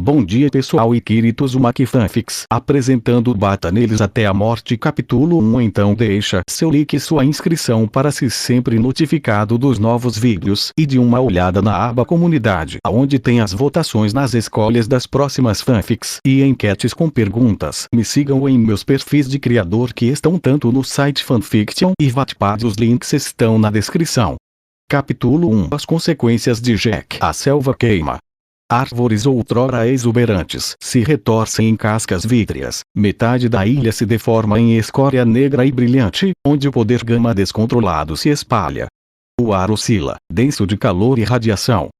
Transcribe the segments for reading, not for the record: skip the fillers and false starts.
Bom dia pessoal e Kirito Uzumaki Fanfics apresentando Bata Neles até a Morte capítulo 1. Então deixa seu like e sua inscrição para ser sempre notificado dos novos vídeos e de uma olhada na aba comunidade, onde tem as votações nas escolhas das próximas fanfics e enquetes com perguntas. Me sigam em meus perfis de criador que estão tanto no site Fanfiction e Wattpad, os links estão na descrição. Capítulo 1. As consequências de Jack. A selva queima. Árvores outrora exuberantes se retorcem em cascas vítreas, metade da ilha se deforma em escória negra e brilhante, onde o poder gama descontrolado se espalha. O ar oscila, denso de calor e radiação.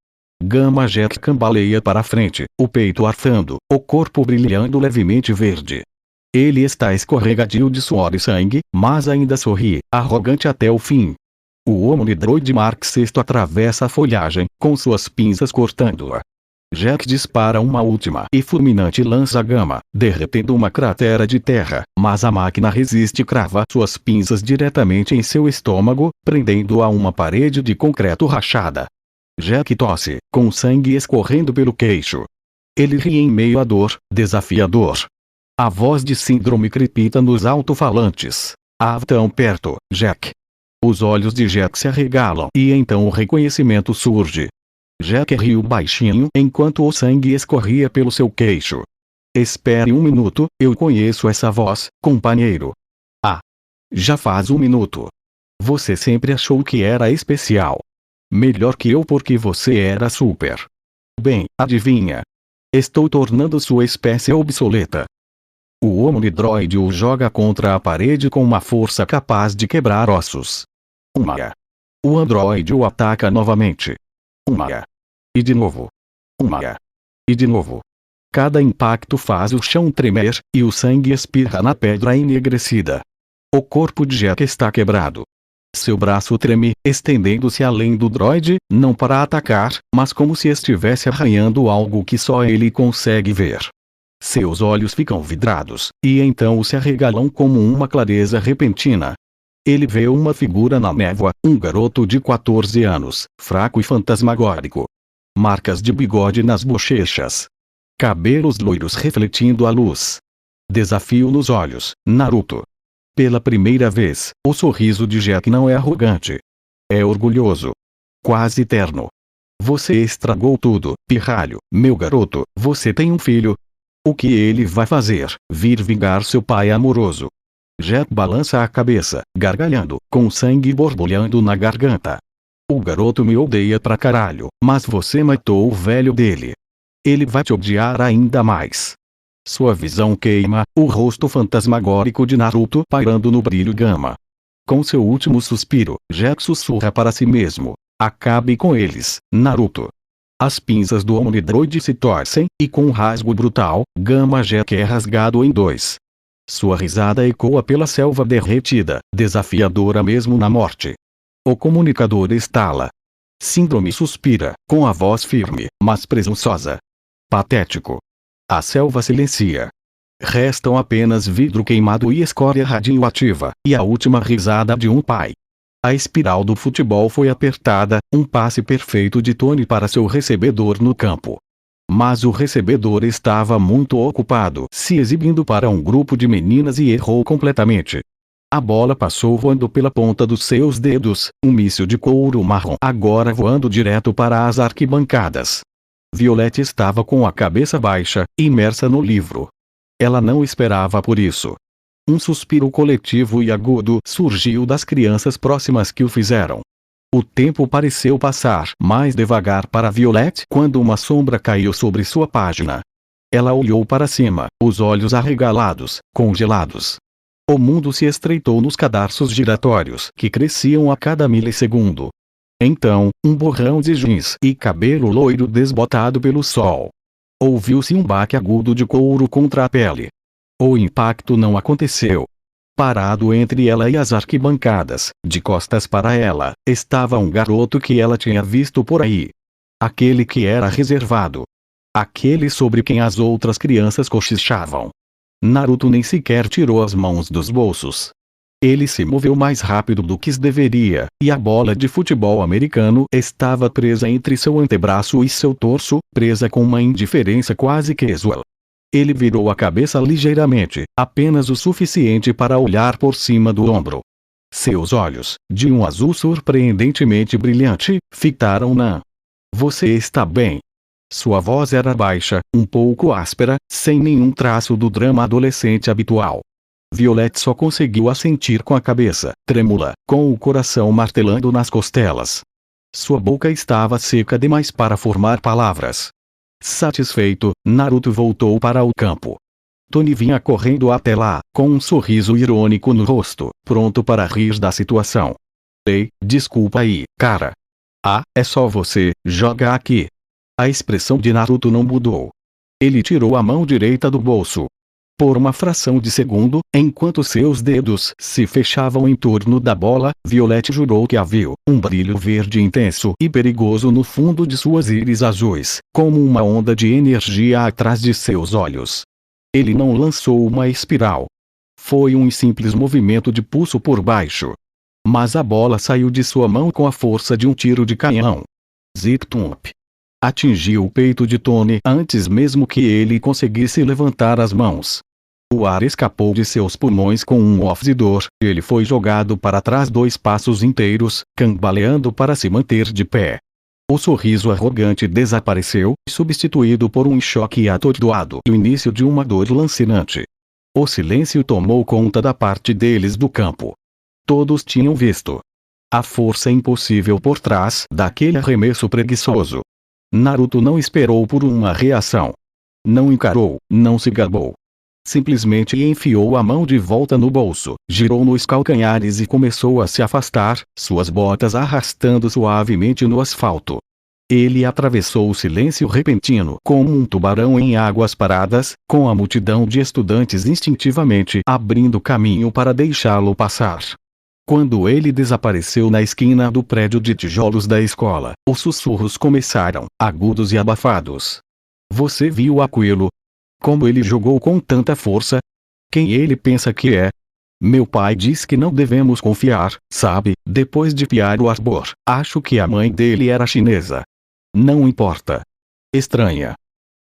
Gama Jack cambaleia para frente, o peito arfando, o corpo brilhando levemente verde. Ele está escorregadio de suor e sangue, mas ainda sorri, arrogante até o fim. O Omnidroid Mark VI atravessa a folhagem, com suas pinças cortando-a. Jack dispara uma última e fulminante lança-gama, derretendo uma cratera de terra, mas a máquina resiste e crava suas pinças diretamente em seu estômago, prendendo-o a uma parede de concreto rachada. Jack tosse, com sangue escorrendo pelo queixo. Ele ri em meio à dor, desafiador. A voz de Síndrome crepita nos alto-falantes. Ah, tão perto, Jack. Os olhos de Jack se arregalam e então o reconhecimento surge. Jack riu baixinho enquanto o sangue escorria pelo seu queixo. Espere um minuto, eu conheço essa voz, companheiro. Ah! Já faz um minuto. Você sempre achou que era especial. Melhor que eu porque você era super. Bem, adivinha? Estou tornando sua espécie obsoleta. O Omnidroid o joga contra a parede com uma força capaz de quebrar ossos. O androide o ataca novamente. E de novo. E de novo. Cada impacto faz o chão tremer, e o sangue espirra na pedra enegrecida. O corpo de Jack está quebrado. Seu braço treme, estendendo-se além do droide, não para atacar, mas como se estivesse arranhando algo que só ele consegue ver. Seus olhos ficam vidrados, e então se arregalam como uma clareza repentina. Ele vê uma figura na névoa, um garoto de 14 anos, fraco e fantasmagórico. Marcas de bigode nas bochechas. Cabelos loiros refletindo a luz. Desafio nos olhos, Naruto. Pela primeira vez, o sorriso de Jack não é arrogante. É orgulhoso. Quase terno. Você estragou tudo, pirralho, meu garoto, você tem um filho. O que ele vai fazer? Vir vingar seu pai amoroso. Jack balança a cabeça, gargalhando, com sangue borbulhando na garganta. O garoto me odeia pra caralho, mas você matou o velho dele. Ele vai te odiar ainda mais. Sua visão queima, o rosto fantasmagórico de Naruto pairando no brilho gama. Com seu último suspiro, Jack sussurra para si mesmo. Acabe com eles, Naruto. As pinças do Omnidroid se torcem, e com um rasgo brutal, Gama Jack é rasgado em dois. Sua risada ecoa pela selva derretida, desafiadora mesmo na morte. O comunicador estala. Síndrome suspira, com a voz firme, mas presunçosa. Patético. A selva silencia. Restam apenas vidro queimado e escória radioativa, e a última risada de um pai. A espiral do futebol foi apertada, um passe perfeito de Tony para seu recebedor no campo. Mas o recebedor estava muito ocupado se exibindo para um grupo de meninas e errou completamente. A bola passou voando pela ponta dos seus dedos, um míssil de couro marrom agora voando direto para as arquibancadas. Violet estava com a cabeça baixa, imersa no livro. Ela não esperava por isso. Um suspiro coletivo e agudo surgiu das crianças próximas que o fizeram. O tempo pareceu passar mais devagar para Violet quando uma sombra caiu sobre sua página. Ela olhou para cima, os olhos arregalados, congelados. O mundo se estreitou nos cadarços giratórios que cresciam a cada milissegundo. Então, um borrão de jeans e cabelo loiro desbotado pelo sol. Ouviu-se um baque agudo de couro contra a pele. O impacto não aconteceu. Parado entre ela e as arquibancadas, de costas para ela, estava um garoto que ela tinha visto por aí. Aquele que era reservado. Aquele sobre quem as outras crianças cochichavam. Naruto nem sequer tirou as mãos dos bolsos. Ele se moveu mais rápido do que deveria, e a bola de futebol americano estava presa entre seu antebraço e seu torso, presa com uma indiferença quase casual. Ele virou a cabeça ligeiramente, apenas o suficiente para olhar por cima do ombro. Seus olhos, de um azul surpreendentemente brilhante, fitaram-na. Você está bem? Sua voz era baixa, um pouco áspera, sem nenhum traço do drama adolescente habitual. Violet só conseguiu assentir com a cabeça, trêmula, com o coração martelando nas costelas. Sua boca estava seca demais para formar palavras. Satisfeito, Naruto voltou para o campo. Tony vinha correndo até lá, com um sorriso irônico no rosto, pronto para rir da situação. Ei, desculpa aí, cara. Ah, é só você, joga aqui. A expressão de Naruto não mudou. Ele tirou a mão direita do bolso. Por uma fração de segundo, enquanto seus dedos se fechavam em torno da bola, Violet jurou que havia um brilho verde intenso e perigoso no fundo de suas íris azuis, como uma onda de energia atrás de seus olhos. Ele não lançou uma espiral. Foi um simples movimento de pulso por baixo. Mas a bola saiu de sua mão com a força de um tiro de canhão. Zip-tump. Atingiu o peito de Tony antes mesmo que ele conseguisse levantar as mãos. O ar escapou de seus pulmões com um ofzidor, e ele foi jogado para trás 2 passos inteiros, cambaleando para se manter de pé. O sorriso arrogante desapareceu, substituído por um choque atordoado e o início de uma dor lancinante. O silêncio tomou conta da parte deles do campo. Todos tinham visto a força impossível por trás daquele arremesso preguiçoso. Naruto não esperou por uma reação. Não encarou, não se gabou. Simplesmente enfiou a mão de volta no bolso, girou nos calcanhares e começou a se afastar, suas botas arrastando suavemente no asfalto. Ele atravessou o silêncio repentino como um tubarão em águas paradas, com a multidão de estudantes instintivamente abrindo caminho para deixá-lo passar. Quando ele desapareceu na esquina do prédio de tijolos da escola, os sussurros começaram, agudos e abafados. Você viu aquilo? Como ele jogou com tanta força? Quem ele pensa que é? Meu pai diz que não devemos confiar, sabe? Depois de Pearl Harbor, acho que a mãe dele era chinesa. Não importa. Estranha.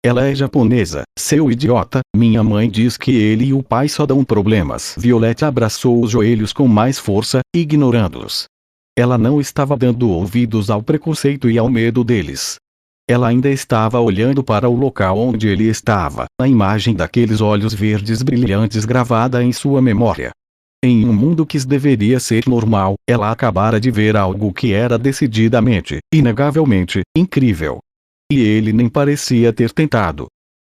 Ela é japonesa, seu idiota. Minha mãe diz que ele e o pai só dão problemas. Violet abraçou os joelhos com mais força, ignorando-os. Ela não estava dando ouvidos ao preconceito e ao medo deles. Ela ainda estava olhando para o local onde ele estava, a imagem daqueles olhos verdes brilhantes gravada em sua memória. Em um mundo que deveria ser normal, ela acabara de ver algo que era decididamente, inegavelmente, incrível. E ele nem parecia ter tentado.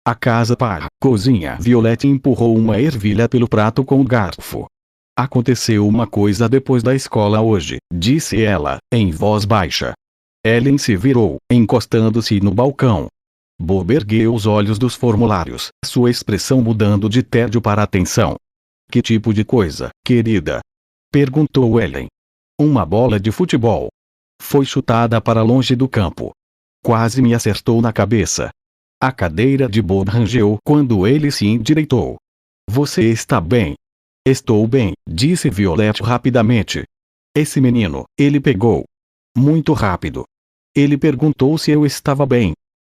A casa para cozinha. Violet empurrou uma ervilha pelo prato com o garfo. Aconteceu uma coisa depois da escola hoje, disse ela, em voz baixa. Ellen se virou, encostando-se no balcão. Bob ergueu os olhos dos formulários, sua expressão mudando de tédio para atenção. Que tipo de coisa, querida? Perguntou Ellen. Uma bola de futebol. Foi chutada para longe do campo. Quase me acertou na cabeça. A cadeira de Bob rangeu quando ele se endireitou. Você está bem? Estou bem, disse Violet rapidamente. Esse menino, ele pegou. Muito rápido. Ele perguntou se eu estava bem.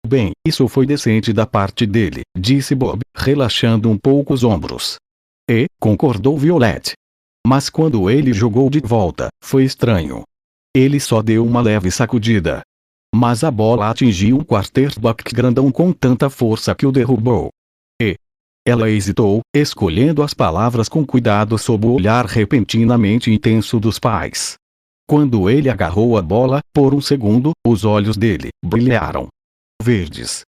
Bem, isso foi decente da parte dele, disse Bob, relaxando um pouco os ombros. E, concordou Violet. Mas quando ele jogou de volta, foi estranho. Ele só deu uma leve sacudida. Mas a bola atingiu um quarterback grandão com tanta força que o derrubou. E ela hesitou, escolhendo as palavras com cuidado sob o olhar repentinamente intenso dos pais. Quando ele agarrou a bola, por um segundo, os olhos dele brilharam. Verdes.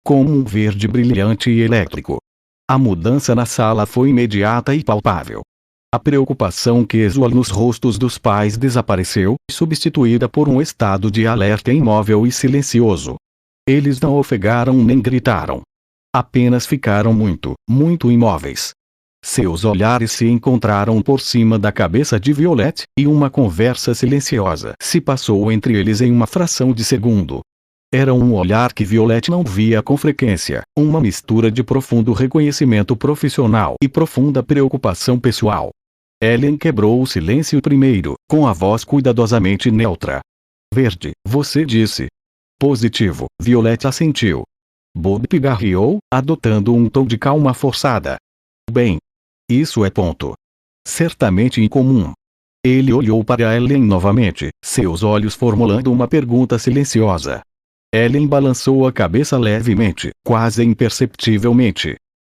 Como um verde brilhante e elétrico. A mudança na sala foi imediata e palpável. A preocupação casual nos rostos dos pais desapareceu, substituída por um estado de alerta imóvel e silencioso. Eles não ofegaram nem gritaram. Apenas ficaram muito, muito imóveis. Seus olhares se encontraram por cima da cabeça de Violet, e uma conversa silenciosa se passou entre eles em uma fração de segundo. Era um olhar que Violet não via com frequência, uma mistura de profundo reconhecimento profissional e profunda preocupação pessoal. Ellen quebrou o silêncio primeiro, com a voz cuidadosamente neutra. Verde, você disse. Positivo, Violet assentiu. Bob pigarreou, adotando um tom de calma forçada. Bem. Isso é ponto. Certamente incomum. Ele olhou para Ellen novamente, seus olhos formulando uma pergunta silenciosa. Ellen balançou a cabeça levemente, quase imperceptivelmente.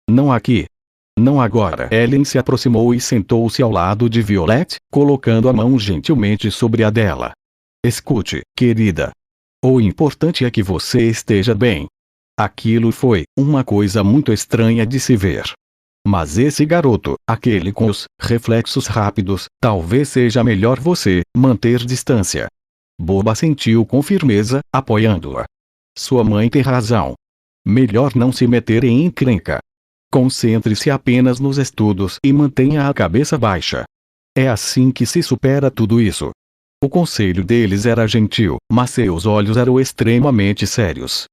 Não aqui. Não agora. Ellen se aproximou e sentou-se ao lado de Violet, colocando a mão gentilmente sobre a dela. Escute, querida. O importante é que você esteja bem. Aquilo foi uma coisa muito estranha de se ver. Mas esse garoto, aquele com os reflexos rápidos, talvez seja melhor você manter distância. Bob assentiu com firmeza, apoiando-a. Sua mãe tem razão. Melhor não se meter em encrenca. Concentre-se apenas nos estudos e mantenha a cabeça baixa. É assim que se supera tudo isso. O conselho deles era gentil, mas seus olhos eram extremamente sérios.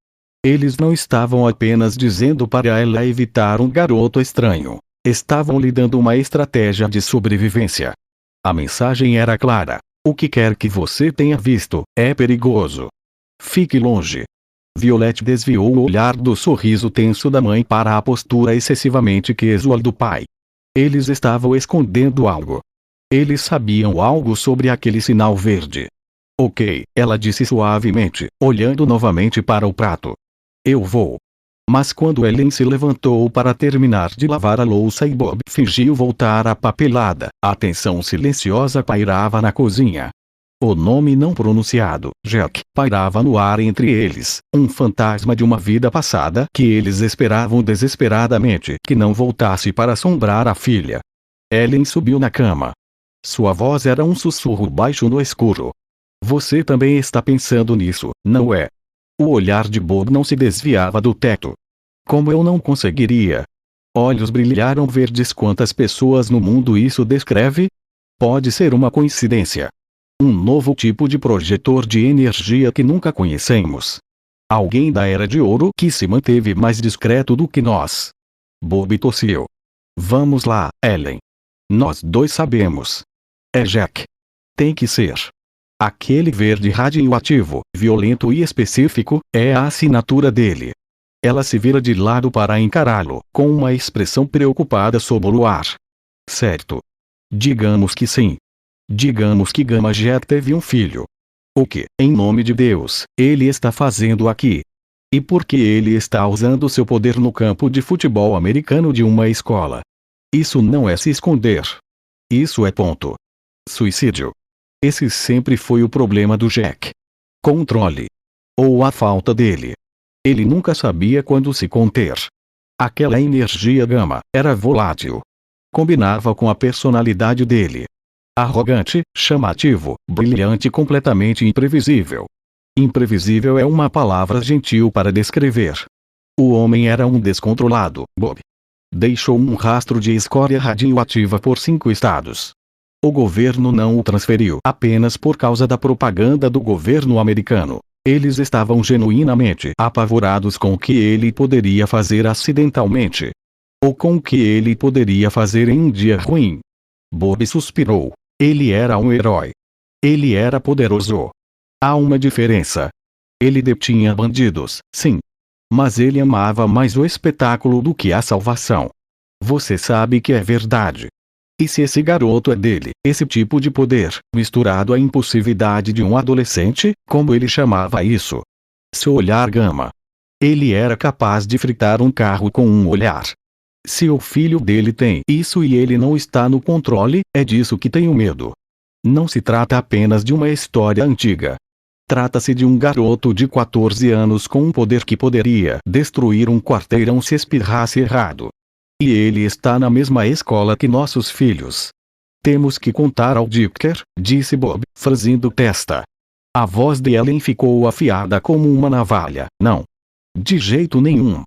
Eles não estavam apenas dizendo para ela evitar um garoto estranho. Estavam lhe dando uma estratégia de sobrevivência. A mensagem era clara. O que quer que você tenha visto, é perigoso. Fique longe. Violet desviou o olhar do sorriso tenso da mãe para a postura excessivamente casual do pai. Eles estavam escondendo algo. Eles sabiam algo sobre aquele sinal verde. Ok, ela disse suavemente, olhando novamente para o prato. Eu vou. Mas quando Ellen se levantou para terminar de lavar a louça e Bob fingiu voltar à papelada, a tensão silenciosa pairava na cozinha. O nome não pronunciado, Jack, pairava no ar entre eles, um fantasma de uma vida passada que eles esperavam desesperadamente que não voltasse para assombrar a filha. Ellen subiu na cama. Sua voz era um sussurro baixo no escuro. Você também está pensando nisso, não é? O olhar de Bob não se desviava do teto. Como eu não conseguiria? Olhos brilharam verdes. Quantas pessoas no mundo isso descreve? Pode ser uma coincidência. Um novo tipo de projetor de energia que nunca conhecemos. Alguém da Era de Ouro que se manteve mais discreto do que nós. Bob tossiu. Vamos lá, Ellen. Nós dois sabemos. É Jack. Tem que ser. Aquele verde radioativo, violento e específico, é a assinatura dele. Ela se vira de lado para encará-lo, com uma expressão preocupada sob o luar. Certo. Digamos que sim. Digamos que Gamma Jet teve um filho. O que, em nome de Deus, ele está fazendo aqui? E por que ele está usando seu poder no campo de futebol americano de uma escola? Isso não é se esconder. Isso é ponto. Suicídio. Esse sempre foi o problema do Jack. Controle. Ou a falta dele. Ele nunca sabia quando se conter. Aquela energia gama era volátil. Combinava com a personalidade dele. Arrogante, chamativo, brilhante, completamente imprevisível. Imprevisível é uma palavra gentil para descrever. O homem era um descontrolado, Bob. Deixou um rastro de escória radioativa por 5 estados. O governo não o transferiu apenas por causa da propaganda do governo americano. Eles estavam genuinamente apavorados com o que ele poderia fazer acidentalmente. Ou com o que ele poderia fazer em um dia ruim. Bob suspirou. Ele era um herói. Ele era poderoso. Há uma diferença. Ele detinha bandidos, sim. Mas ele amava mais o espetáculo do que a salvação. Você sabe que é verdade. E se esse garoto é dele, esse tipo de poder, misturado à impulsividade de um adolescente, como ele chamava isso? Seu olhar gama. Ele era capaz de fritar um carro com um olhar. Se o filho dele tem isso e ele não está no controle, é disso que tenho medo. Não se trata apenas de uma história antiga. Trata-se de um garoto de 14 anos com um poder que poderia destruir um quarteirão se espirrasse errado. E ele está na mesma escola que nossos filhos. Temos que contar ao Dicker, disse Bob, franzindo testa. A voz de Ellen ficou afiada como uma navalha. Não. De jeito nenhum.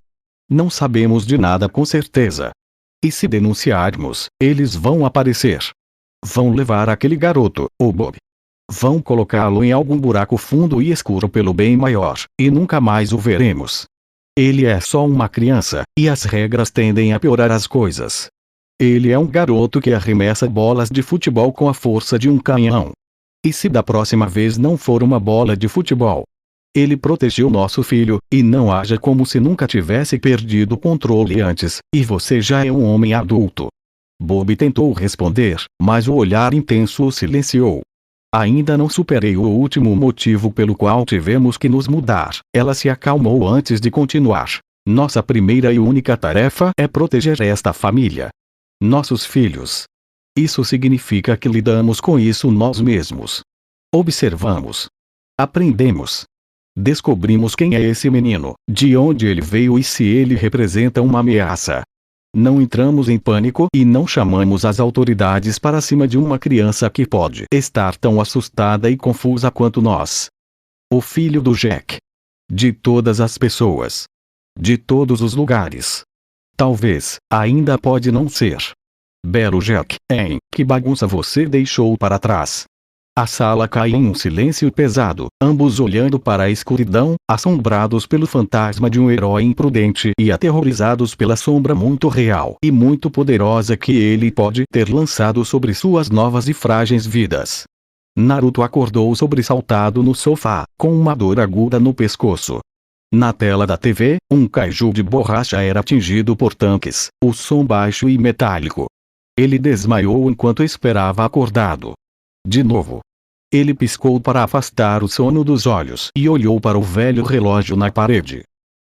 Não sabemos de nada com certeza. E se denunciarmos, eles vão aparecer. Vão levar aquele garoto, o Bob. Vão colocá-lo em algum buraco fundo e escuro pelo bem maior, e nunca mais o veremos. Ele é só uma criança, e as regras tendem a piorar as coisas. Ele é um garoto que arremessa bolas de futebol com a força de um canhão. E se da próxima vez não for uma bola de futebol? Ele protegeu nosso filho, e não haja como se nunca tivesse perdido o controle antes, e você já é um homem adulto. Bob tentou responder, mas o olhar intenso o silenciou. Ainda não superei o último motivo pelo qual tivemos que nos mudar. Ela se acalmou antes de continuar. Nossa primeira e única tarefa é proteger esta família. Nossos filhos. Isso significa que lidamos com isso nós mesmos. Observamos. Aprendemos. Descobrimos quem é esse menino, de onde ele veio e se ele representa uma ameaça. Não entramos em pânico e não chamamos as autoridades para cima de uma criança que pode estar tão assustada e confusa quanto nós. O filho do Jack. De todas as pessoas. De todos os lugares. Talvez, ainda pode não ser. Belo Jack, hein, que bagunça você deixou para trás. A sala cai em um silêncio pesado, ambos olhando para a escuridão, assombrados pelo fantasma de um herói imprudente e aterrorizados pela sombra muito real e muito poderosa que ele pode ter lançado sobre suas novas e frágeis vidas. Naruto acordou sobressaltado no sofá, com uma dor aguda no pescoço. Na tela da TV, um kaiju de borracha era atingido por tanques, o som baixo e metálico. Ele desmaiou enquanto esperava acordado. De novo. Ele piscou para afastar o sono dos olhos e olhou para o velho relógio na parede.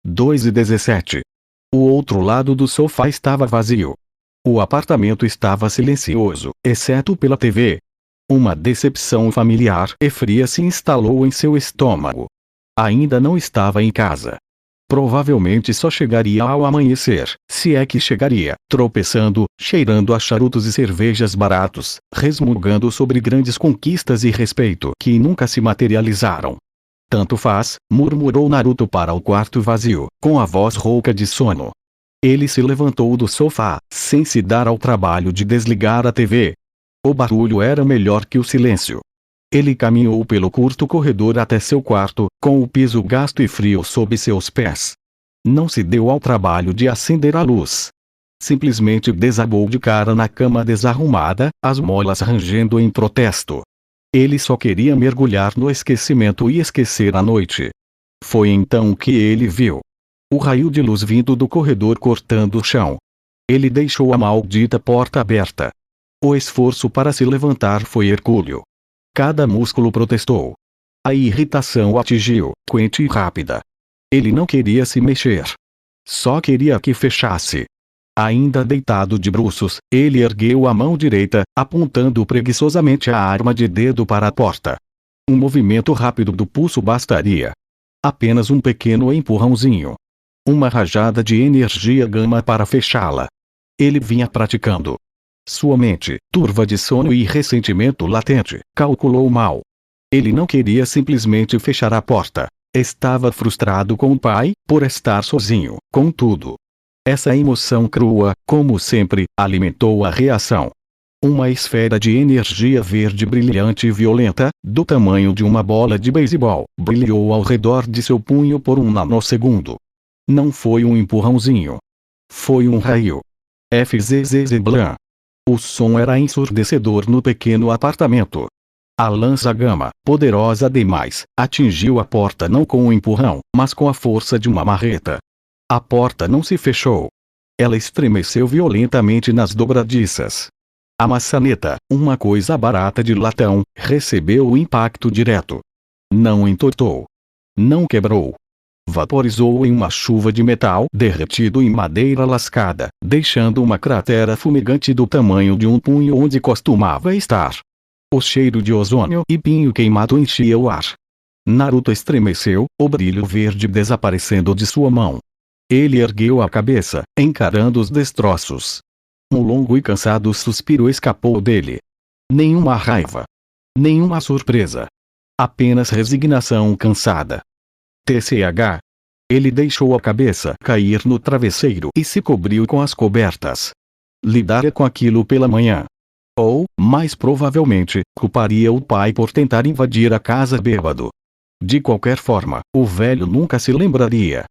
2:17. O outro lado do sofá estava vazio. O apartamento estava silencioso, exceto pela TV. Uma decepção familiar e fria se instalou em seu estômago. Ainda não estava em casa. Provavelmente só chegaria ao amanhecer, se é que chegaria, tropeçando, cheirando a charutos e cervejas baratos, resmungando sobre grandes conquistas e respeito que nunca se materializaram. Tanto faz, murmurou Naruto para o quarto vazio, com a voz rouca de sono. Ele se levantou do sofá, sem se dar ao trabalho de desligar a TV. O barulho era melhor que o silêncio. Ele caminhou pelo curto corredor até seu quarto, com o piso gasto e frio sob seus pés. Não se deu ao trabalho de acender a luz. Simplesmente desabou de cara na cama desarrumada, as molas rangendo em protesto. Ele só queria mergulhar no esquecimento e esquecer a noite. Foi então que ele viu o raio de luz vindo do corredor cortando o chão. Ele deixou a maldita porta aberta. O esforço para se levantar foi hercúleo. Cada músculo protestou. A irritação o atingiu, quente e rápida. Ele não queria se mexer. Só queria que fechasse. Ainda deitado de bruços, ele ergueu a mão direita, apontando preguiçosamente a arma de dedo para a porta. Um movimento rápido do pulso bastaria. Apenas um pequeno empurrãozinho. Uma rajada de energia gama para fechá-la. Ele vinha praticando. Sua mente, turva de sono e ressentimento latente, calculou mal. Ele não queria simplesmente fechar a porta. Estava frustrado com o pai, por estar sozinho, com tudo. Essa emoção crua, como sempre, alimentou a reação. Uma esfera de energia verde brilhante e violenta, do tamanho de uma bola de beisebol, brilhou ao redor de seu punho por um nanosegundo. Não foi um empurrãozinho. Foi um raio. FZZZ Blan. O som era ensurdecedor no pequeno apartamento. A lança-gama, poderosa demais, atingiu a porta não com um empurrão, mas com a força de uma marreta. A porta não se fechou. Ela estremeceu violentamente nas dobradiças. A maçaneta, uma coisa barata de latão, recebeu o impacto direto. Não entortou. Não quebrou. Vaporizou em uma chuva de metal derretido em madeira lascada, deixando uma cratera fumegante do tamanho de um punho onde costumava estar. O cheiro de ozônio e pinho queimado enchia o ar. Naruto estremeceu, o brilho verde desaparecendo de sua mão. Ele ergueu a cabeça, encarando os destroços. Um longo e cansado suspiro escapou dele. Nenhuma raiva. Nenhuma surpresa. Apenas resignação cansada. TCH. Ele deixou a cabeça cair no travesseiro e se cobriu com as cobertas. Lidaria com aquilo pela manhã. Ou, mais provavelmente, culparia o pai por tentar invadir a casa bêbado. De qualquer forma, o velho nunca se lembraria.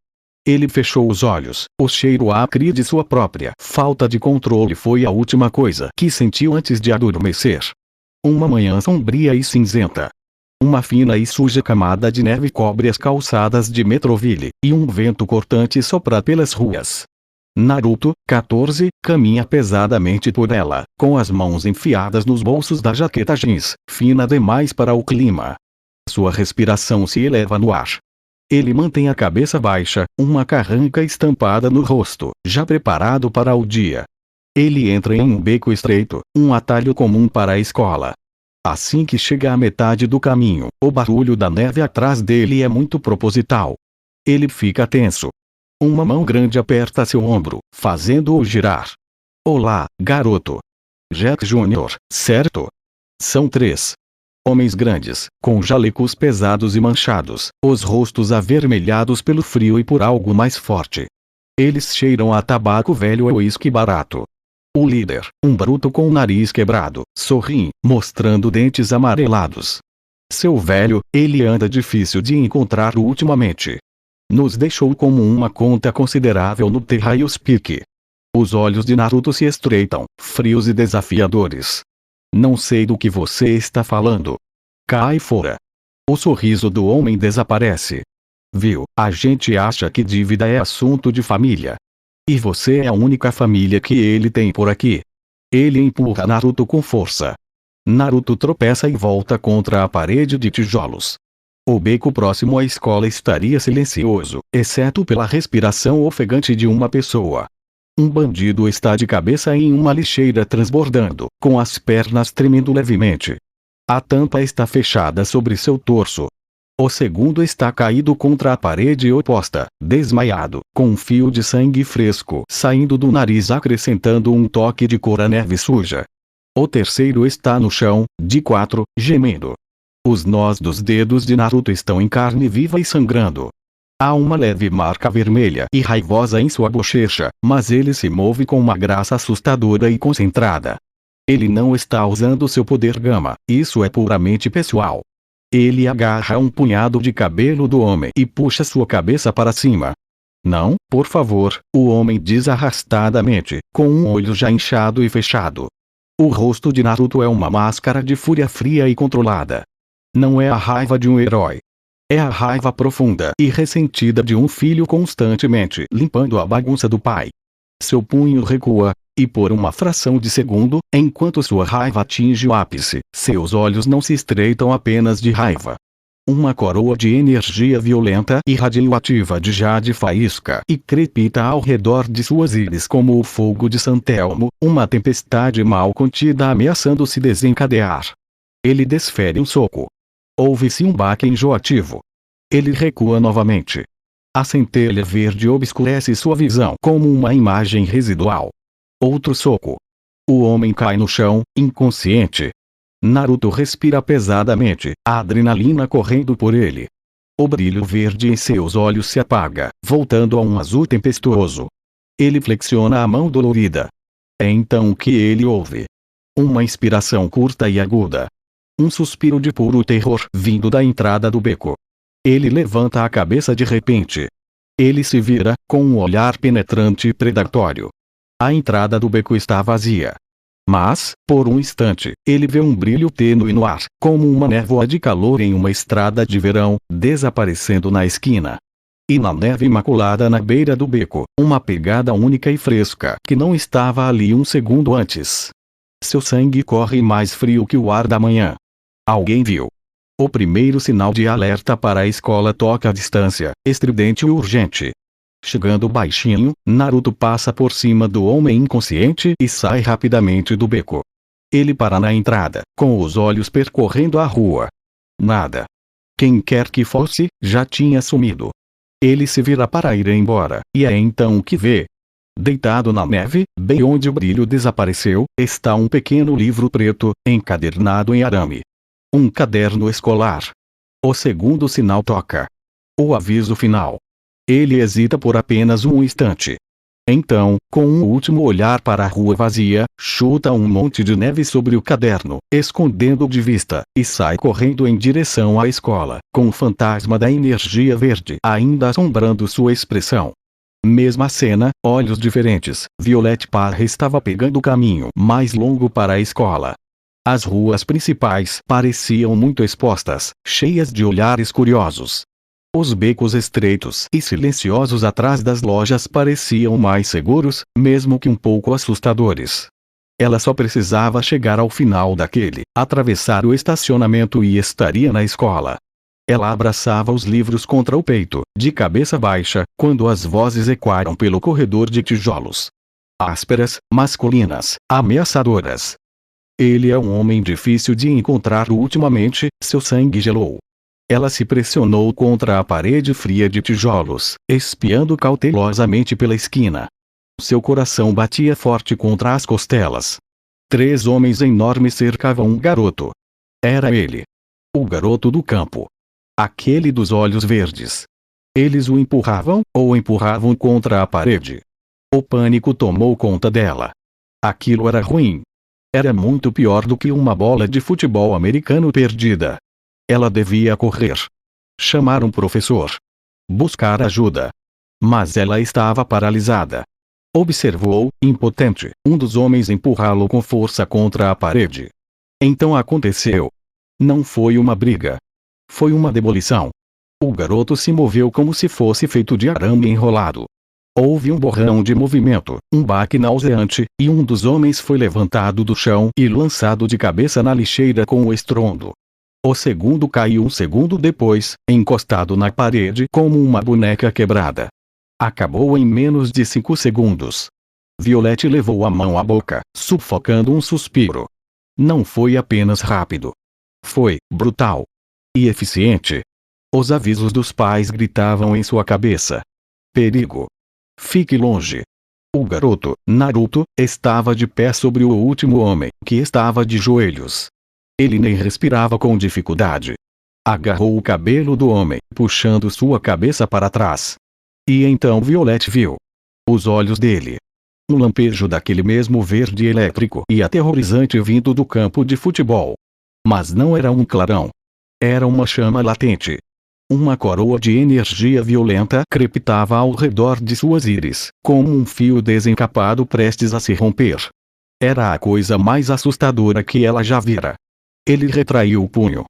Ele fechou os olhos. O cheiro acre de sua própria falta de controle foi a última coisa que sentiu antes de adormecer. Uma manhã sombria e cinzenta. Uma fina e suja camada de neve cobre as calçadas de Metroville, e um vento cortante sopra pelas ruas. Naruto, 14, caminha pesadamente por ela, com as mãos enfiadas nos bolsos da jaqueta jeans, fina demais para o clima. Sua respiração se eleva no ar. Ele mantém a cabeça baixa, uma carranca estampada no rosto, já preparado para o dia. Ele entra em um beco estreito, um atalho comum para a escola. Assim que chega à metade do caminho, o barulho da neve atrás dele é muito proposital. Ele fica tenso. Uma mão grande aperta seu ombro, fazendo-o girar. Olá, garoto. Jack Jr., certo? São 3 homens grandes, com jalecos pesados e manchados, os rostos avermelhados pelo frio e por algo mais forte. Eles cheiram a tabaco velho e uísque barato. O líder, um bruto com o nariz quebrado, sorri, mostrando dentes amarelados. Seu velho, ele anda difícil de encontrar ultimamente. Nos deixou como uma conta considerável no Terraios Peak. Os olhos de Naruto se estreitam, frios e desafiadores. Não sei do que você está falando. Cai fora. O sorriso do homem desaparece. Viu, a gente acha que dívida é assunto de família. E você é a única família que ele tem por aqui. Ele empurra Naruto com força. Naruto tropeça e volta contra a parede de tijolos. O beco próximo à escola estaria silencioso, exceto pela respiração ofegante de uma pessoa. Um bandido está de cabeça em uma lixeira transbordando, com as pernas tremendo levemente. A tampa está fechada sobre seu torso. O segundo está caído contra a parede oposta, desmaiado, com um fio de sangue fresco saindo do nariz acrescentando um toque de cor à neve suja. O terceiro está no chão, de 4, gemendo. Os nós dos dedos de Naruto estão em carne viva e sangrando. Há uma leve marca vermelha e raivosa em sua bochecha, mas ele se move com uma graça assustadora e concentrada. Ele não está usando seu poder Gama, isso é puramente pessoal. Ele agarra um punhado de cabelo do homem e puxa sua cabeça para cima. Não, por favor, o homem diz arrastadamente, com um olho já inchado e fechado. O rosto de Naruto é uma máscara de fúria fria e controlada. Não é a raiva de um herói. É a raiva profunda e ressentida de um filho constantemente limpando a bagunça do pai. Seu punho recua, e por uma fração de segundo, enquanto sua raiva atinge o ápice, seus olhos não se estreitam apenas de raiva. Uma coroa de energia violenta e radioativa de jade faísca e crepita ao redor de suas íris como o fogo de Santelmo, uma tempestade mal contida ameaçando se desencadear. Ele desfere um soco. Ouve-se um baque enjoativo. Ele recua novamente. A centelha verde obscurece sua visão como uma imagem residual. Outro soco. O homem cai no chão, inconsciente. Naruto respira pesadamente, a adrenalina correndo por ele. O brilho verde em seus olhos se apaga, voltando a um azul tempestuoso. Ele flexiona a mão dolorida. É então que ele ouve uma inspiração curta e aguda. Um suspiro de puro terror vindo da entrada do beco. Ele levanta a cabeça de repente. Ele se vira, com um olhar penetrante e predatório. A entrada do beco está vazia. Mas, por um instante, ele vê um brilho tênue no ar, como uma névoa de calor em uma estrada de verão, desaparecendo na esquina. E na neve imaculada na beira do beco, uma pegada única e fresca que não estava ali um segundo antes. Seu sangue corre mais frio que o ar da manhã. Alguém viu. O primeiro sinal de alerta para a escola toca à distância, estridente e urgente. Chegando baixinho, Naruto passa por cima do homem inconsciente e sai rapidamente do beco. Ele para na entrada, com os olhos percorrendo a rua. Nada. Quem quer que fosse, já tinha sumido. Ele se vira para ir embora, e é então que vê. Deitado na neve, bem onde o brilho desapareceu, está um pequeno livro preto, encadernado em arame. Um caderno escolar. O segundo sinal toca. O aviso final. Ele hesita por apenas um instante. Então, com um último olhar para a rua vazia, chuta um monte de neve sobre o caderno, escondendo de vista, e sai correndo em direção à escola, com o fantasma da energia verde ainda assombrando sua expressão. Mesma cena, olhos diferentes. Violet Parra estava pegando o caminho mais longo para a escola. As ruas principais pareciam muito expostas, cheias de olhares curiosos. Os becos estreitos e silenciosos atrás das lojas pareciam mais seguros, mesmo que um pouco assustadores. Ela só precisava chegar ao final daquele, atravessar o estacionamento e estaria na escola. Ela abraçava os livros contra o peito, de cabeça baixa, quando as vozes ecoaram pelo corredor de tijolos. Ásperas, masculinas, ameaçadoras. Ele é um homem difícil de encontrar ultimamente, seu sangue gelou. Ela se pressionou contra a parede fria de tijolos, espiando cautelosamente pela esquina. Seu coração batia forte contra as costelas. 3 homens enormes cercavam um garoto. Era ele. O garoto do campo. Aquele dos olhos verdes. Eles o empurravam, ou empurravam contra a parede. O pânico tomou conta dela. Aquilo era ruim. Era muito pior do que uma bola de futebol americano perdida. Ela devia correr. Chamar um professor. Buscar ajuda. Mas ela estava paralisada. Observou, impotente, um dos homens empurrá-lo com força contra a parede. Então aconteceu. Não foi uma briga. Foi uma demolição. O garoto se moveu como se fosse feito de arame enrolado. Houve um borrão de movimento, um baque nauseante, e um dos homens foi levantado do chão e lançado de cabeça na lixeira com o estrondo. O segundo caiu um segundo depois, encostado na parede como uma boneca quebrada. Acabou em menos de 5 segundos. Violet levou a mão à boca, sufocando um suspiro. Não foi apenas rápido. Foi brutal. E eficiente. Os avisos dos pais gritavam em sua cabeça. Perigo. Fique longe. O garoto, Naruto, estava de pé sobre o último homem, que estava de joelhos. Ele nem respirava com dificuldade. Agarrou o cabelo do homem, puxando sua cabeça para trás. E então Violet viu os olhos dele. Um lampejo daquele mesmo verde elétrico e aterrorizante vindo do campo de futebol. Mas não era um clarão. Era uma chama latente. Uma coroa de energia violenta crepitava ao redor de suas íris, como um fio desencapado prestes a se romper. Era a coisa mais assustadora que ela já vira. Ele retraiu o punho.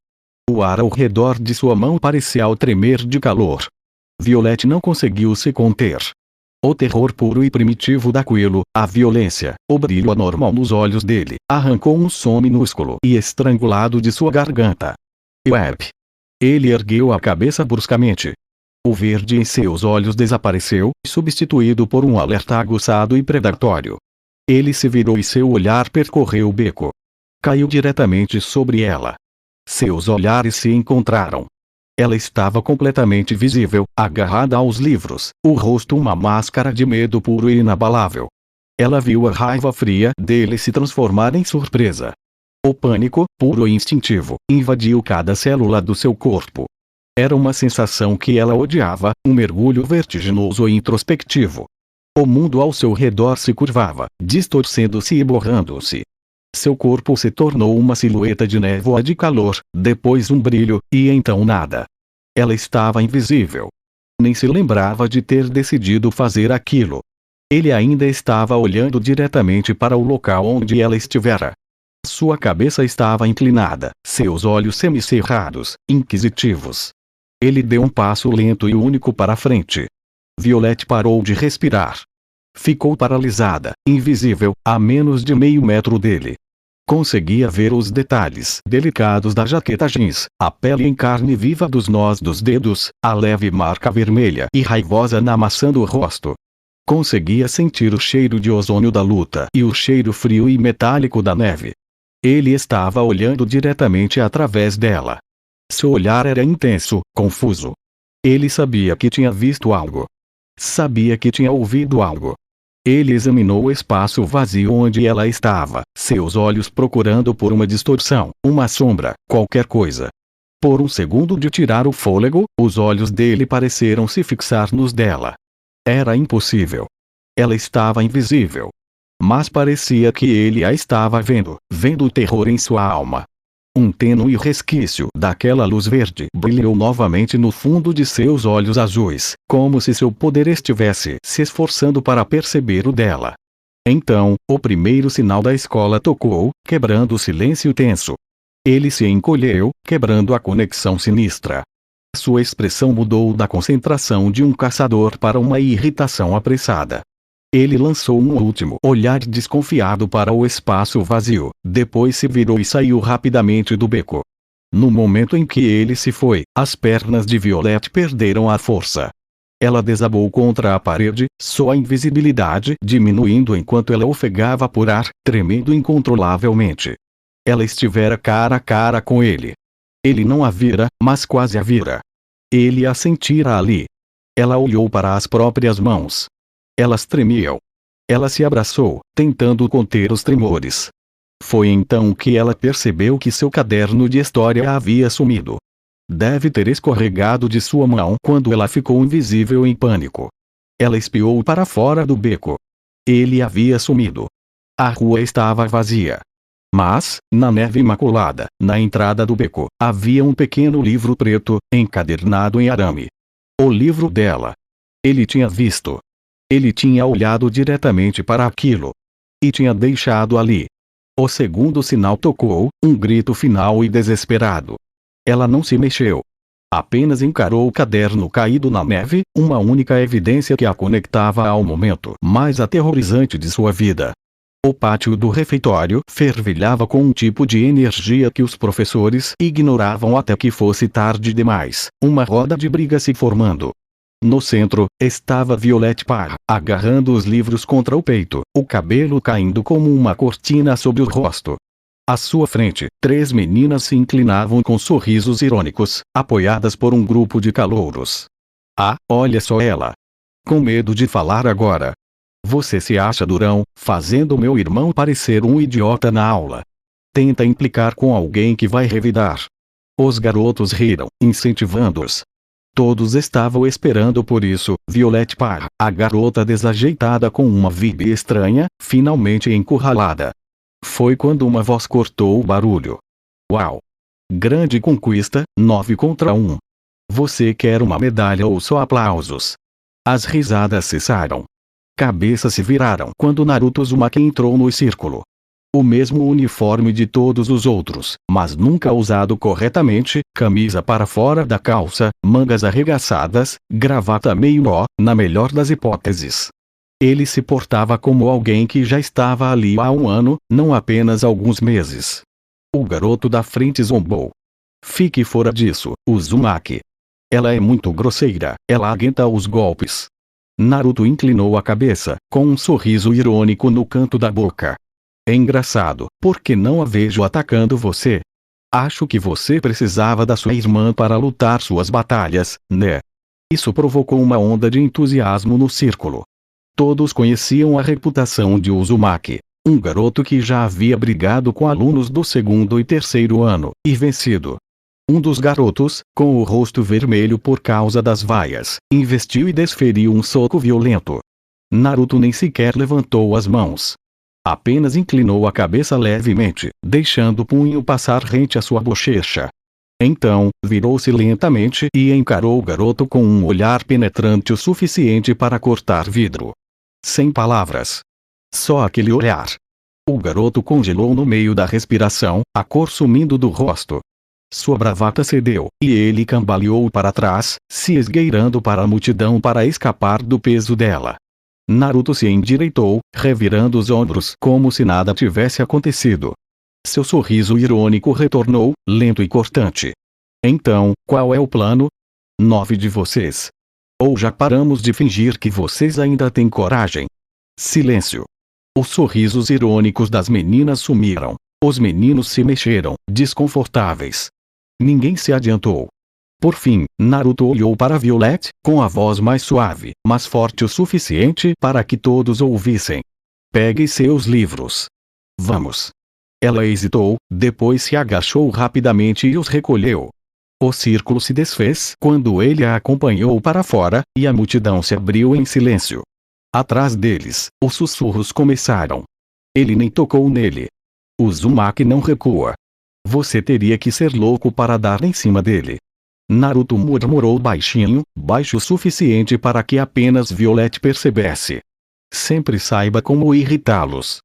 O ar ao redor de sua mão parecia tremer de calor. Violet não conseguiu se conter. O terror puro e primitivo daquilo, a violência, o brilho anormal nos olhos dele, arrancou um som minúsculo e estrangulado de sua garganta. Uep! Ele ergueu a cabeça bruscamente. O verde em seus olhos desapareceu, substituído por um alerta aguçado e predatório. Ele se virou e seu olhar percorreu o beco. Caiu diretamente sobre ela. Seus olhares se encontraram. Ela estava completamente visível, agarrada aos livros, o rosto uma máscara de medo puro e inabalável. Ela viu a raiva fria dele se transformar em surpresa. O pânico, puro e instintivo, invadiu cada célula do seu corpo. Era uma sensação que ela odiava, um mergulho vertiginoso e introspectivo. O mundo ao seu redor se curvava, distorcendo-se e borrando-se. Seu corpo se tornou uma silhueta de névoa de calor, depois um brilho, e então nada. Ela estava invisível. Nem se lembrava de ter decidido fazer aquilo. Ele ainda estava olhando diretamente para o local onde ela estivera. Sua cabeça estava inclinada, seus olhos semicerrados, inquisitivos. Ele deu um passo lento e único para frente. Violet parou de respirar. Ficou paralisada, invisível, a menos de meio metro dele. Conseguia ver os detalhes delicados da jaqueta jeans, a pele em carne viva dos nós dos dedos, a leve marca vermelha e raivosa na maçã do rosto. Conseguia sentir o cheiro de ozônio da luta e o cheiro frio e metálico da neve. Ele estava olhando diretamente através dela. Seu olhar era intenso, confuso. Ele sabia que tinha visto algo. Sabia que tinha ouvido algo. Ele examinou o espaço vazio onde ela estava, seus olhos procurando por uma distorção, uma sombra, qualquer coisa. Por um segundo de tirar o fôlego, os olhos dele pareceram se fixar nos dela. Era impossível. Ela estava invisível. Mas parecia que ele a estava vendo o terror em sua alma. Um tênue resquício daquela luz verde brilhou novamente no fundo de seus olhos azuis, como se seu poder estivesse se esforçando para perceber o dela. Então, o primeiro sinal da escola tocou, quebrando o silêncio tenso. Ele se encolheu, quebrando a conexão sinistra. Sua expressão mudou da concentração de um caçador para uma irritação apressada. Ele lançou um último olhar desconfiado para o espaço vazio, depois se virou e saiu rapidamente do beco. No momento em que ele se foi, as pernas de Violet perderam a força. Ela desabou contra a parede, sua invisibilidade diminuindo enquanto ela ofegava por ar, tremendo incontrolavelmente. Ela estivera cara a cara com ele. Ele não a vira, mas quase a vira. Ele a sentira ali. Ela olhou para as próprias mãos. Elas tremiam. Ela se abraçou, tentando conter os tremores. Foi então que ela percebeu que seu caderno de história havia sumido. Deve ter escorregado de sua mão quando ela ficou invisível em pânico. Ela espiou para fora do beco. Ele havia sumido. A rua estava vazia. Mas, na neve imaculada, na entrada do beco, havia um pequeno livro preto, encadernado em arame. O livro dela. Ele tinha visto. Ele tinha olhado diretamente para aquilo. E tinha deixado ali. O segundo sinal tocou, um grito final e desesperado. Ela não se mexeu. Apenas encarou o caderno caído na neve, uma única evidência que a conectava ao momento mais aterrorizante de sua vida. O pátio do refeitório fervilhava com um tipo de energia que os professores ignoravam até que fosse tarde demais, uma roda de briga se formando. No centro, estava Violet Parr, agarrando os livros contra o peito, o cabelo caindo como uma cortina sobre o rosto. À sua frente, 3 meninas se inclinavam com sorrisos irônicos, apoiadas por um grupo de calouros. Ah, olha só ela! Com medo de falar agora. Você se acha durão, fazendo meu irmão parecer um idiota na aula. Tenta implicar com alguém que vai revidar. Os garotos riram, incentivando-os. Todos estavam esperando por isso. Violet Parr, a garota desajeitada com uma vibe estranha, finalmente encurralada. Foi quando uma voz cortou o barulho. Uau! Grande conquista, 9 contra 1. Você quer uma medalha ou só aplausos? As risadas cessaram. Cabeças se viraram quando Naruto Uzumaki entrou no círculo. O mesmo uniforme de todos os outros, mas nunca usado corretamente, camisa para fora da calça, mangas arregaçadas, gravata meio nó, na melhor das hipóteses. Ele se portava como alguém que já estava ali há um ano, não apenas alguns meses. O garoto da frente zombou. Fique fora disso, Uzumaki. Ela é muito grosseira, ela aguenta os golpes. Naruto inclinou a cabeça, com um sorriso irônico no canto da boca. É engraçado, porque não a vejo atacando você. Acho que você precisava da sua irmã para lutar suas batalhas, né? Isso provocou uma onda de entusiasmo no círculo. Todos conheciam a reputação de Uzumaki, um garoto que já havia brigado com alunos do 2º e 3º ano, e vencido. Um dos garotos, com o rosto vermelho por causa das vaias, investiu e desferiu um soco violento. Naruto nem sequer levantou as mãos. Apenas inclinou a cabeça levemente, deixando o punho passar rente à sua bochecha. Então, virou-se lentamente e encarou o garoto com um olhar penetrante o suficiente para cortar vidro. Sem palavras. Só aquele olhar. O garoto congelou no meio da respiração, a cor sumindo do rosto. Sua bravata cedeu, e ele cambaleou para trás, se esgueirando para a multidão para escapar do peso dela. Naruto se endireitou, revirando os ombros como se nada tivesse acontecido. Seu sorriso irônico retornou, lento e cortante. Então, qual é o plano? 9 de vocês. Ou já paramos de fingir que vocês ainda têm coragem? Silêncio. Os sorrisos irônicos das meninas sumiram. Os meninos se mexeram, desconfortáveis. Ninguém se adiantou. Por fim, Naruto olhou para Violet, com a voz mais suave, mas forte o suficiente para que todos ouvissem. Pegue seus livros. Vamos. Ela hesitou, depois se agachou rapidamente e os recolheu. O círculo se desfez quando ele a acompanhou para fora, e a multidão se abriu em silêncio. Atrás deles, os sussurros começaram. Ele nem tocou nele. Uzumaki não recua. Você teria que ser louco para dar em cima dele. Naruto murmurou baixinho, baixo o suficiente para que apenas Violet percebesse. Sempre saiba como irritá-los.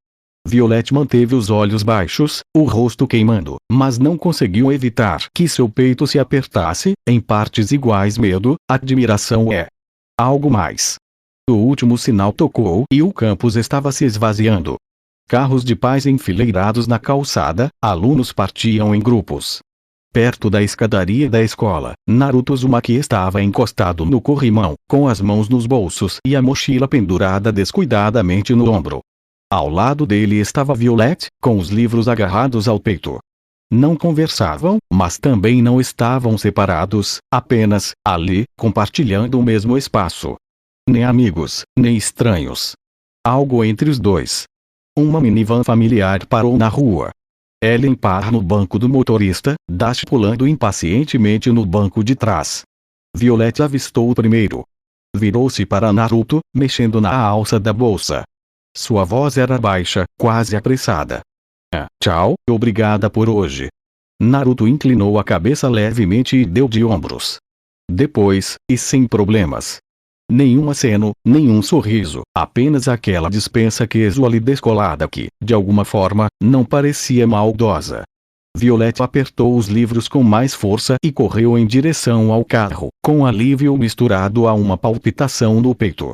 Violet manteve os olhos baixos, o rosto queimando, mas não conseguiu evitar que seu peito se apertasse, em partes iguais medo, admiração e algo mais. O último sinal tocou e o campus estava se esvaziando. Carros de pais enfileirados na calçada, alunos partiam em grupos. Perto da escadaria da escola, Naruto Uzumaki estava encostado no corrimão, com as mãos nos bolsos e a mochila pendurada descuidadamente no ombro. Ao lado dele estava Violet, com os livros agarrados ao peito. Não conversavam, mas também não estavam separados, apenas, ali, compartilhando o mesmo espaço. Nem amigos, nem estranhos. Algo entre os dois. Uma minivan familiar parou na rua. Ellen para no banco do motorista, Dash pulando impacientemente no banco de trás. Violet avistou o primeiro. Virou-se para Naruto, mexendo na alça da bolsa. Sua voz era baixa, quase apressada. Tchau, obrigada por hoje. Naruto inclinou a cabeça levemente e deu de ombros. Depois, e sem problemas. Nenhum aceno, nenhum sorriso, apenas aquela dispensa casual e descolada que, de alguma forma, não parecia maldosa. Violet apertou os livros com mais força e correu em direção ao carro, com alívio misturado a uma palpitação no peito.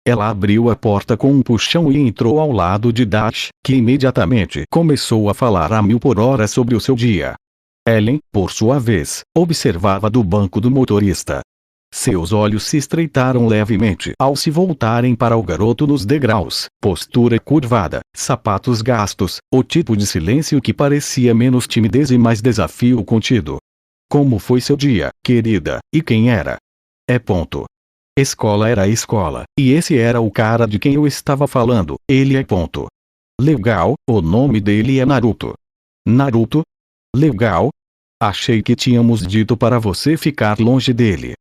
Ela abriu a porta com um puxão e entrou ao lado de Dash, que imediatamente começou a falar a 1000 por hora sobre o seu dia. Ellen, por sua vez, observava do banco do motorista. Seus olhos se estreitaram levemente ao se voltarem para o garoto nos degraus, postura curvada, sapatos gastos, o tipo de silêncio que parecia menos timidez e mais desafio contido. Como foi seu dia, querida, e quem era? Ponto. Escola era a escola, e esse era o cara de quem eu estava falando, ele é ponto. Legal, o nome dele é Naruto. Naruto? Legal? Achei que tínhamos dito para você ficar longe dele.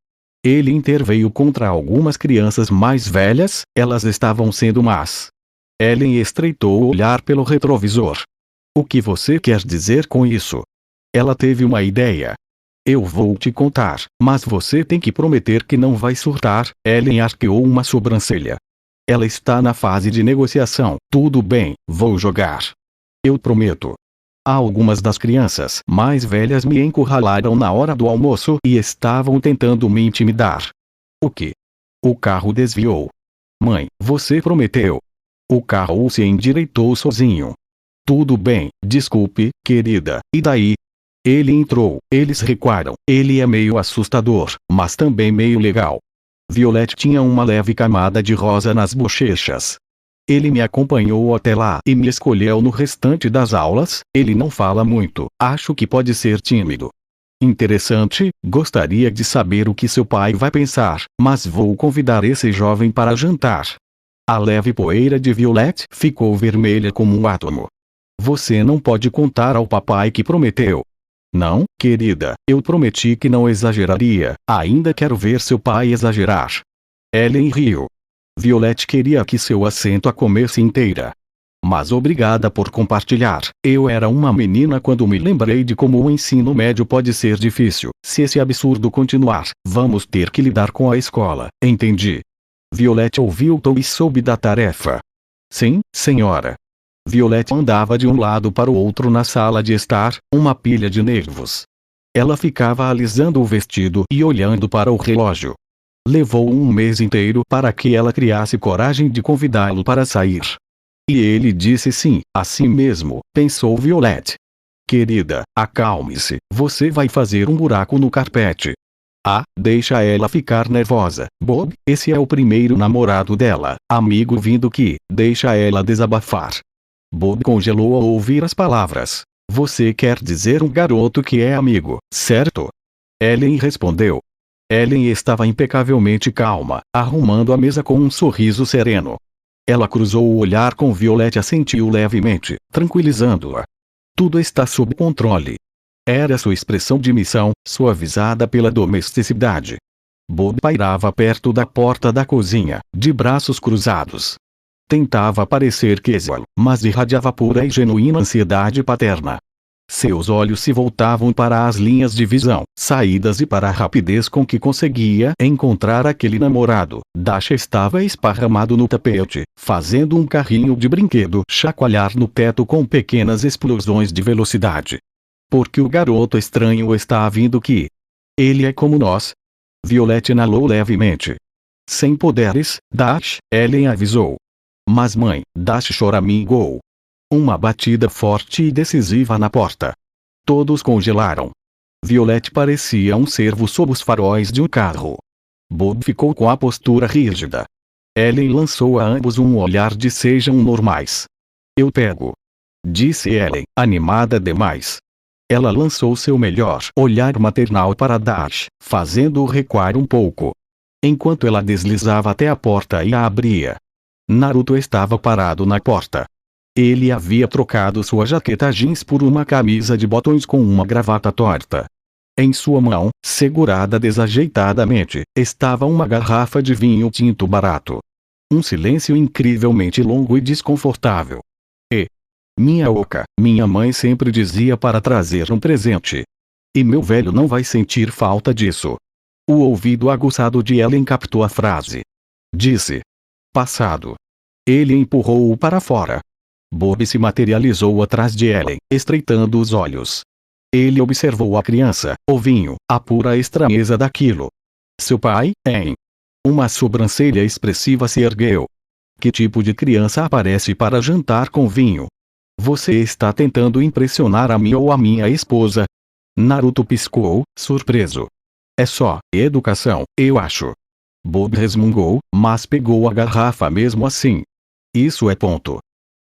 Ele interveio contra algumas crianças mais velhas, elas estavam sendo más. Ellen estreitou o olhar pelo retrovisor. O que você quer dizer com isso? Ela teve uma ideia. Eu vou te contar, mas você tem que prometer que não vai surtar. Ellen arqueou uma sobrancelha. Ela está na fase de negociação. Tudo bem, vou jogar. Eu prometo. Algumas das crianças mais velhas me encurralaram na hora do almoço e estavam tentando me intimidar. O quê? O carro desviou. Mãe, você prometeu. O carro se endireitou sozinho. Tudo bem, desculpe, querida, e daí? Ele entrou, eles recuaram, ele é meio assustador, mas também meio legal. Violet tinha uma leve camada de rosa nas bochechas. Ele me acompanhou até lá e me escolheu no restante das aulas. Ele não fala muito, acho que pode ser tímido. Interessante, gostaria de saber o que seu pai vai pensar, mas vou convidar esse jovem para jantar. A leve poeira de Violet ficou vermelha como um átomo. Você não pode contar ao papai que prometeu. Não, querida, eu prometi que não exageraria, ainda quero ver seu pai exagerar. Ellen riu. Violet queria que seu assento a comesse inteira. Mas obrigada por compartilhar. Eu era uma menina quando me lembrei de como o ensino médio pode ser difícil. Se esse absurdo continuar, vamos ter que lidar com a escola. Entendi. Violet ouviu o tom e soube da tarefa. Sim, senhora. Violet andava de um lado para o outro na sala de estar, uma pilha de nervos. Ela ficava alisando o vestido e olhando para o relógio. Levou um mês inteiro para que ela criasse coragem de convidá-lo para sair. E ele disse sim, assim mesmo, pensou Violet. Querida, acalme-se, você vai fazer um buraco no carpete. Deixa ela ficar nervosa. Bob, esse é o primeiro namorado dela, amigo vindo que, deixa ela desabafar. Bob congelou ao ouvir as palavras. Você quer dizer um garoto que é amigo, certo? Ellen respondeu. Ellen estava impecavelmente calma, arrumando a mesa com um sorriso sereno. Ela cruzou o olhar com Violet e assentiu levemente, tranquilizando-a. Tudo está sob controle. Era sua expressão de missão, suavizada pela domesticidade. Bob pairava perto da porta da cozinha, de braços cruzados. Tentava parecer casual, mas irradiava pura e genuína ansiedade paterna. Seus olhos se voltavam para as linhas de visão, saídas e para a rapidez com que conseguia encontrar aquele namorado. Dash estava esparramado no tapete, fazendo um carrinho de brinquedo chacoalhar no teto com pequenas explosões de velocidade. Porque o garoto estranho está vindo que? Ele é como nós? Violet inalou levemente. Sem poderes, Dash, Ellen avisou. Mas mãe, Dash choramingou. Uma batida forte e decisiva na porta. Todos congelaram. Violet parecia um cervo sob os faróis de um carro. Bob ficou com a postura rígida. Ellen lançou a ambos um olhar de sejam normais. Eu pego. Disse Ellen, animada demais. Ela lançou seu melhor olhar maternal para Dash, fazendo-o recuar um pouco. Enquanto ela deslizava até a porta e a abria. Naruto estava parado na porta. Ele havia trocado sua jaqueta jeans por uma camisa de botões com uma gravata torta. Em sua mão, segurada desajeitadamente, estava uma garrafa de vinho tinto barato. Um silêncio incrivelmente longo e desconfortável. Minha oca, minha mãe sempre dizia para trazer um presente. E meu velho não vai sentir falta disso. O ouvido aguçado de Ellen captou a frase. Disse. Passado. Ele empurrou-o para fora. Bob se materializou atrás de Ellen, estreitando os olhos. Ele observou a criança, o vinho, a pura estranheza daquilo. Seu pai, hein? Uma sobrancelha expressiva se ergueu. Que tipo de criança aparece para jantar com vinho? Você está tentando impressionar a mim ou a minha esposa? Naruto piscou, surpreso. É só educação, eu acho. Bob resmungou, mas pegou a garrafa mesmo assim. Isso é ponto.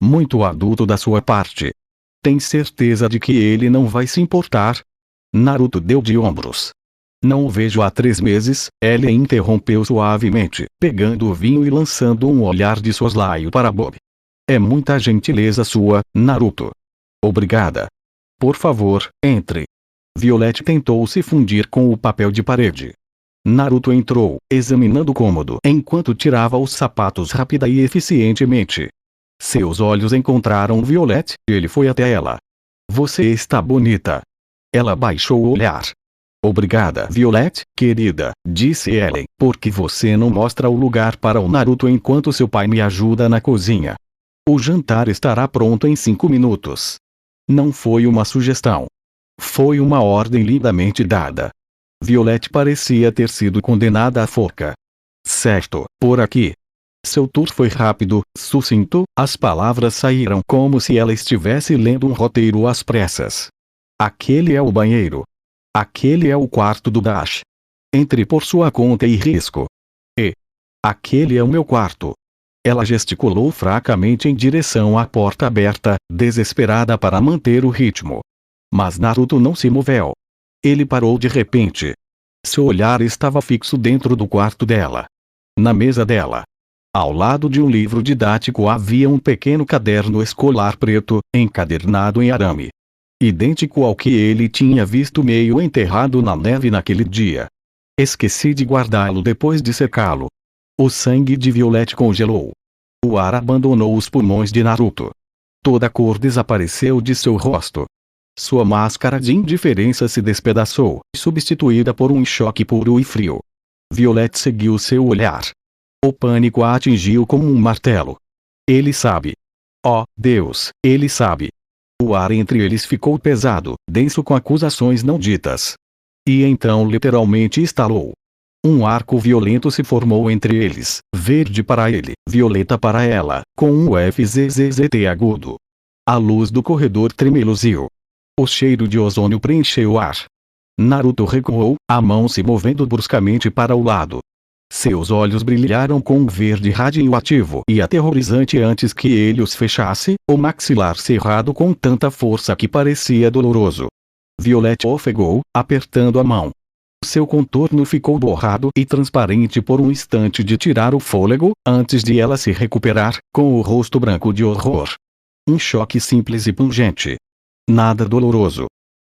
Muito adulto da sua parte. Tem certeza de que ele não vai se importar? Naruto deu de ombros. Não o vejo há 3 meses, Ellen interrompeu suavemente, pegando o vinho e lançando um olhar de soslaio para Bob. É muita gentileza sua, Naruto. Obrigada. Por favor, entre. Violet tentou se fundir com o papel de parede. Naruto entrou, examinando o cômodo enquanto tirava os sapatos rápida e eficientemente. Seus olhos encontraram Violet, e ele foi até ela. Você está bonita. Ela baixou o olhar. Obrigada, Violet, querida, disse Ellen, porque você não mostra o lugar para o Naruto enquanto seu pai me ajuda na cozinha. O jantar estará pronto em 5 minutos. Não foi uma sugestão. Foi uma ordem lindamente dada. Violet parecia ter sido condenada à forca. Certo, por aqui. Seu tour foi rápido, sucinto, as palavras saíram como se ela estivesse lendo um roteiro às pressas. Aquele é o banheiro. Aquele é o quarto do Dash. Entre por sua conta e risco. E aquele é o meu quarto. Ela gesticulou fracamente em direção à porta aberta, desesperada para manter o ritmo. Mas Naruto não se moveu. Ele parou de repente. Seu olhar estava fixo dentro do quarto dela. Na mesa dela. Ao lado de um livro didático havia um pequeno caderno escolar preto, encadernado em arame. Idêntico ao que ele tinha visto meio enterrado na neve naquele dia. Esqueci de guardá-lo depois de secá-lo. O sangue de Violet congelou. O ar abandonou os pulmões de Naruto. Toda a cor desapareceu de seu rosto. Sua máscara de indiferença se despedaçou, substituída por um choque puro e frio. Violet seguiu seu olhar. O pânico a atingiu como um martelo. Ele sabe. Oh, Deus, ele sabe. O ar entre eles ficou pesado, denso com acusações não ditas. E então literalmente estalou. Um arco violento se formou entre eles, verde para ele, violeta para ela, com um FZZZT agudo. A luz do corredor tremeluziu. O cheiro de ozônio preencheu o ar. Naruto recuou, a mão se movendo bruscamente para o lado. Seus olhos brilharam com um verde radioativo e aterrorizante antes que ele os fechasse, o maxilar cerrado com tanta força que parecia doloroso. Violet ofegou, apertando a mão. Seu contorno ficou borrado e transparente por um instante de tirar o fôlego, antes de ela se recuperar, com o rosto branco de horror. Um choque simples e pungente. Nada doloroso.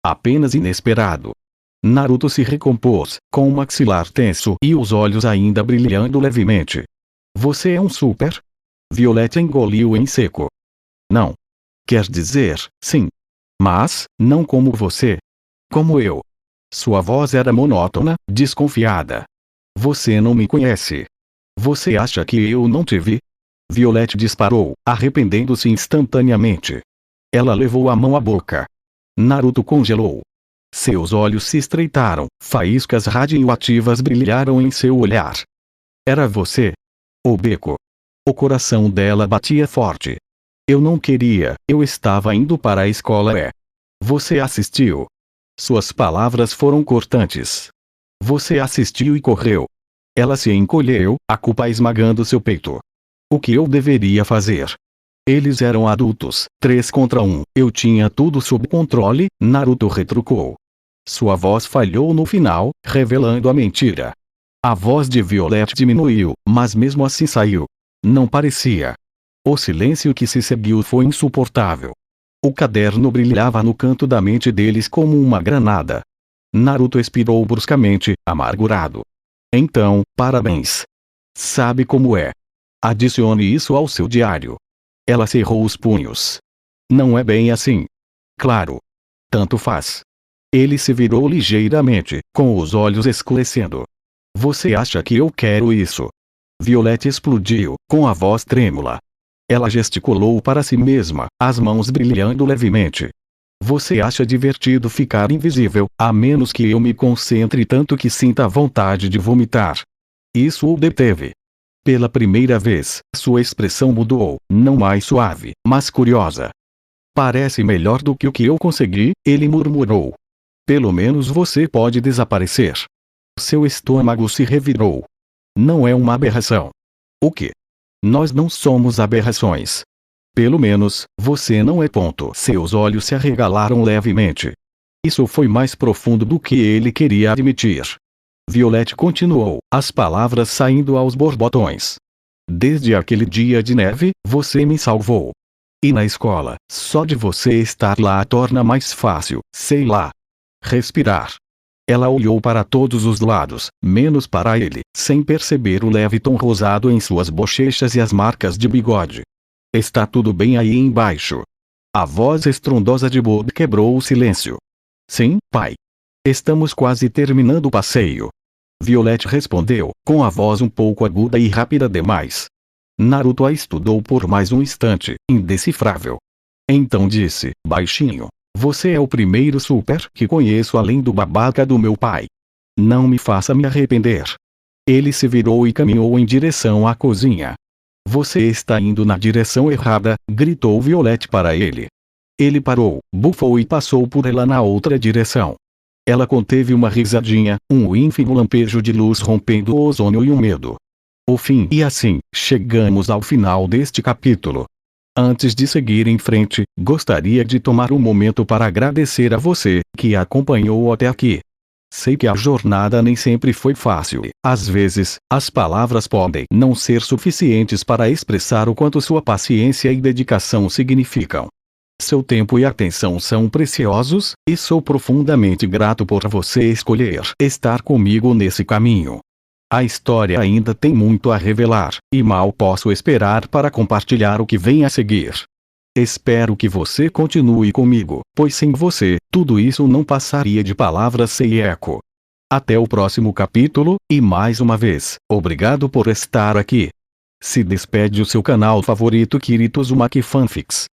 Apenas inesperado. Naruto se recompôs, com o maxilar tenso e os olhos ainda brilhando levemente. Você é um super? Violet engoliu em seco. Não. Quer dizer, sim. Mas, não como você. Como eu. Sua voz era monótona, desconfiada. Você não me conhece. Você acha que eu não te vi? Violet disparou, arrependendo-se instantaneamente. Ela levou a mão à boca. Naruto congelou. Seus olhos se estreitaram, faíscas radioativas brilharam em seu olhar. Era você? O beco. O coração dela batia forte. Eu não queria, eu estava indo para a escola. Você assistiu. Suas palavras foram cortantes. Você assistiu e correu. Ela se encolheu, a culpa esmagando seu peito. O que eu deveria fazer? Eles eram adultos, 3 contra 1. Eu tinha tudo sob controle, Naruto retrucou. Sua voz falhou no final, revelando a mentira. A voz de Violet diminuiu, mas mesmo assim saiu. Não parecia. O silêncio que se seguiu foi insuportável. O caderno brilhava no canto da mente deles como uma granada. Naruto expirou bruscamente, amargurado. Então, parabéns. Sabe como é? Adicione isso ao seu diário. Ela cerrou os punhos. Não é bem assim. Claro. Tanto faz. Ele se virou ligeiramente, com os olhos escurecendo. Você acha que eu quero isso? Violet explodiu, com a voz trêmula. Ela gesticulou para si mesma, as mãos brilhando levemente. Você acha divertido ficar invisível, a menos que eu me concentre tanto que sinta vontade de vomitar. Isso o deteve. Pela primeira vez, sua expressão mudou, não mais suave, mas curiosa. Parece melhor do que o que eu consegui, ele murmurou. Pelo menos você pode desaparecer. Seu estômago se revirou. Não é uma aberração. O quê? Nós não somos aberrações. Pelo menos, você não é. Seus olhos se arregalaram levemente. Isso foi mais profundo do que ele queria admitir. Violet continuou, as palavras saindo aos borbotões. Desde aquele dia de neve, você me salvou. E na escola, só de você estar lá torna mais fácil, sei lá. Respirar. Ela olhou para todos os lados, menos para ele, sem perceber o leve tom rosado em suas bochechas e as marcas de bigode. Está tudo bem aí embaixo? A voz estrondosa de Bob quebrou o silêncio. Sim, pai. Estamos quase terminando o passeio. Violet respondeu, com a voz um pouco aguda e rápida demais. Naruto a estudou por mais um instante, indecifrável. Então disse, baixinho. Você é o primeiro super que conheço além do babaca do meu pai. Não me faça me arrepender. Ele se virou e caminhou em direção à cozinha. Você está indo na direção errada, gritou Violet para ele. Ele parou, bufou e passou por ela na outra direção. Ela conteve uma risadinha, um ínfimo lampejo de luz rompendo o ozônio e o medo. O fim. E assim, chegamos ao final deste capítulo. Antes de seguir em frente, gostaria de tomar um momento para agradecer a você, que acompanhou até aqui. Sei que a jornada nem sempre foi fácil. Às vezes, as palavras podem não ser suficientes para expressar o quanto sua paciência e dedicação significam. Seu tempo e atenção são preciosos, e sou profundamente grato por você escolher estar comigo nesse caminho. A história ainda tem muito a revelar, e mal posso esperar para compartilhar o que vem a seguir. Espero que você continue comigo, pois sem você, tudo isso não passaria de palavras sem eco. Até o próximo capítulo, e mais uma vez, obrigado por estar aqui. Se despede o seu canal favorito Kirito Uzumaki Fanfics.